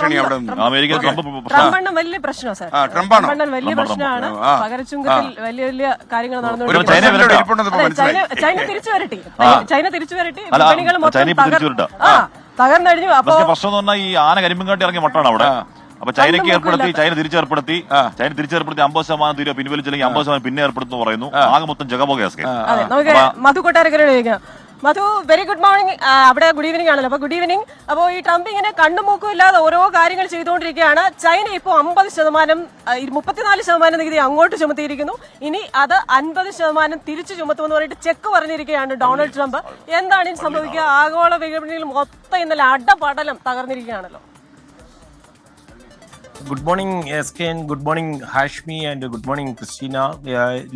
Trump വലിയ പ്രശ്നമാണ് sir. Trump വലിയ പ്രശ്നമാണ്. പകരച്ചുങ്കത്തിൽ വലിയ വലിയ കാര്യങ്ങൾ നടന്നുകൊണ്ടിരിക്കുന്നത്. ചൈന തിരിച്ചു വരട്ടെ, വിപണികൾ മൊത്തം തകർന്നഴിഞ്ഞു. അപ്പൊ പ്രശ്നം എന്ന് പറഞ്ഞാൽ ഈ ആന കരിമ്പും ഇറങ്ങിയ മട്ടാണ് അവിടെ. അപ്പൊ ചൈനയ്ക്ക് ഏർപ്പെടുത്തി, ചൈന തിരിച്ചേർപ്പെടുത്തി 50% തീരുവ പിൻവലിച്ചില്ലെങ്കിൽ 50% പിന്നെ ഏർപ്പെടുത്തുന്നു പറയുന്നു. ആകെ മൊത്തം ജഗബോഗ. നമുക്ക് മധു കൊട്ടാരക്കരോട് ചോദിക്കാം. മധു, വെരി ഗുഡ് മോർണിംഗ്. അവിടെ ഗുഡ് ഈവനിംഗ് ആണല്ലോ. അപ്പൊ ഗുഡ് ഈവനിംഗ്. അപ്പോൾ ഈ ട്രംപ് ഇങ്ങനെ കണ്ണുമൂക്കും ഇല്ലാതെ ഓരോ കാര്യങ്ങൾ ചെയ്തുകൊണ്ടിരിക്കുകയാണ്. ചൈന ഇപ്പോൾ 50%, 34% നികുതി അങ്ങോട്ട് ചുമത്തിയിരിക്കുന്നു. ഇനി അത് 50% തിരിച്ചു ചുമത്തുമെന്ന് പറഞ്ഞിട്ട് ചെക്ക് പറഞ്ഞിരിക്കുകയാണ് ഡൊണാൾഡ് ട്രംപ്. എന്താണ് ഇനി സംഭവിക്കുക? ആഗോള വിപണിയിൽ മൊത്തം ഇന്നലെ അടപടലം തകർന്നിരിക്കുകയാണല്ലോ. ഗുഡ് മോർണിംഗ് എസ്കെൻ, good morning Hashmi and good morning Christina.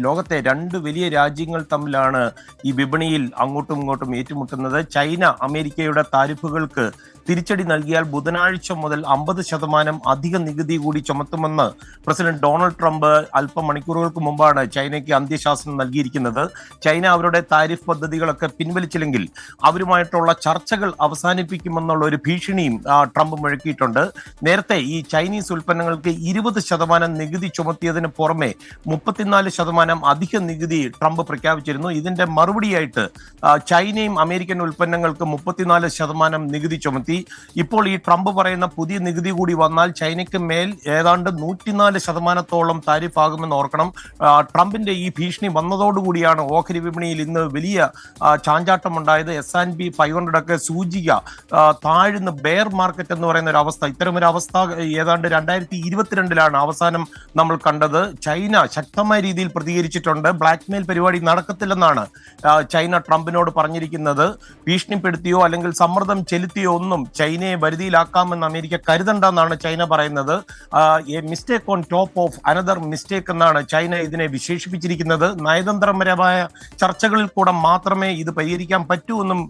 ലോകത്തെ രണ്ട് വലിയ രാജ്യങ്ങൾ തമ്മിലാണ് ഈ വിപണിയിൽ അങ്ങോട്ടും ഇങ്ങോട്ടും ഏറ്റുമുട്ടുന്നത്. ചൈന അമേരിക്കയുടെ താരിഫുകൾക്ക് തിരിച്ചടി നൽകിയാൽ ബുധനാഴ്ച മുതൽ 50% അധിക നികുതി കൂടി ചുമത്തുമെന്ന് പ്രസിഡന്റ് ഡൊണാൾഡ് ട്രംപ് അല്പം മണിക്കൂറുകൾക്ക് മുമ്പാണ് ചൈനയ്ക്ക് അന്ത്യശാസനം നൽകിയിരിക്കുന്നത്. ചൈന അവരുടെ താരിഫ് പദ്ധതികളൊക്കെ പിൻവലിച്ചില്ലെങ്കിൽ അവരുമായിട്ടുള്ള ചർച്ചകൾ അവസാനിപ്പിക്കുമെന്നുള്ള ഒരു ഭീഷണിയും ട്രംപ് മുഴക്കിയിട്ടുണ്ട്. നേരത്തെ ഈ ചൈനീസ് ഉൽപ്പന്നങ്ങൾക്ക് 20% നികുതി ചുമത്തിയതിന് പുറമെ 34% അധിക നികുതി ട്രംപ് പ്രഖ്യാപിച്ചിരുന്നു. ഇതിന്റെ മറുപടിയായിട്ട് ചൈനയും അമേരിക്കൻ ഉൽപ്പന്നങ്ങൾക്ക് 34% നികുതി ചുമത്തി. ഇപ്പോൾ ഈ ട്രംപ് പറയുന്ന പുതിയ നികുതി കൂടി വന്നാൽ ചൈനയ്ക്ക് മേൽ ഏതാണ്ട് 104% താരിഫ് ആകുമെന്ന് ഓർക്കണം. ട്രംപിന്റെ ഈ ഭീഷണി വന്നതോടുകൂടിയാണ് ഓഹരി വിപണിയിൽ ഇന്ന് വലിയ ചാഞ്ചാട്ടമുണ്ടായത്. S&P 500 ഒക്കെ സൂചിക താഴ്ന്ന് ബെയർ മാർക്കറ്റ് എന്ന് പറയുന്ന ഒരു അവസ്ഥ, ഇത്തരമൊരു അവസ്ഥ ഏതാണ്ട് 2022 അവസാനം നമ്മൾ കണ്ടത്. ചൈന ശക്തമായ രീതിയിൽ പ്രതികരിച്ചിട്ടുണ്ട്. ബ്ലാക്ക്മെയിൽ പരിപാടി നടക്കത്തില്ലെന്നാണ് ചൈന ട്രംപിനോട് പറഞ്ഞിരിക്കുന്നത്. ഭീഷണിപ്പെടുത്തിയോ അല്ലെങ്കിൽ സമ്മർദ്ദം ചെലുത്തിയോ ഒന്നും ചൈനയെ വരുതിയിലാക്കാമെന്ന് അമേരിക്ക കരുതണ്ടെന്നാണ് ചൈന പറയുന്നത്. A mistake on top of another mistake എന്നാണ് ചൈന ഇതിനെ വിശേഷിപ്പിച്ചിരിക്കുന്നത്. നയതന്ത്രപരമായ ചർച്ചകളിൽ കൂടെ മാത്രമേ ഇത് പരിഹരിക്കാൻ പറ്റൂ എന്നും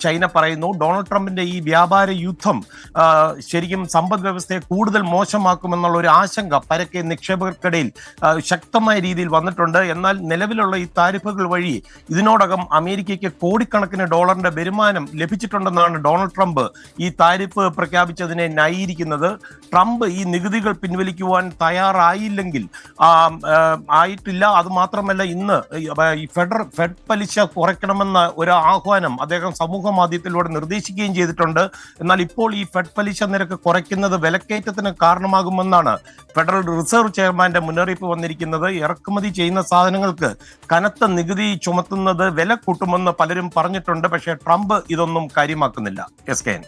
ചൈന പറയുന്നു. ഡൊണാൾഡ് ട്രംപിന്റെ ഈ വ്യാപാര യുദ്ധം ശരിക്കും സമ്പദ് വ്യവസ്ഥയെ കൂടുതൽ മോശമാക്കുമെന്നുള്ള ഒരു ആശങ്ക പരക്കെ നിക്ഷേപകർക്കിടയിൽ ശക്തമായ രീതിയിൽ വന്നിട്ടുണ്ട്. എന്നാൽ നിലവിലുള്ള ഈ താരിഫുകൾ വഴി ഇതിനോടകം അമേരിക്കയ്ക്ക് കോടിക്കണക്കിന് ഡോളറിന്റെ വരുമാനം ലഭിച്ചിട്ടുണ്ടെന്നാണ് ഡൊണാൾഡ് ട്രംപ് ഈ താരിഫ് പ്രഖ്യാപിച്ചതിനെ ന്യായീകരിക്കുന്നത്. ട്രംപ് ഈ നികുതികൾ പിൻവലിക്കുവാൻ തയ്യാറായില്ലെങ്കിൽ ആയിട്ടില്ല. അത് മാത്രമല്ല, ഇന്ന് ഈ ഫെഡ് പലിശ കുറയ്ക്കണമെന്ന ഒരു ആഹ്വാനം അദ്ദേഹം സമൂഹ മാധ്യമത്തിലൂടെ നിർദ്ദേശിക്കുകയും ചെയ്തിട്ടുണ്ട്. എന്നാൽ ഇപ്പോൾ ഈ ഫെഡ് പലിശ നിരക്ക് കുറയ്ക്കുന്നത് വിലക്കയറ്റത്തിന് കാരണമാകുമെന്നാണ് ഫെഡറൽ റിസർവ് ചെയർമാന്റെ മുന്നറിയിപ്പ് വന്നിരിക്കുന്നത്. ഇറക്കുമതി ചെയ്യുന്ന സാധനങ്ങൾക്ക് കനത്ത നികുതി ചുമത്തുന്നത് വില കൂട്ടുമെന്ന് പലരും പറഞ്ഞിട്ടുണ്ട്. പക്ഷേ ട്രംപ് ഇതൊന്നും കാര്യമാക്കുന്നില്ല. എസ്കെൻ.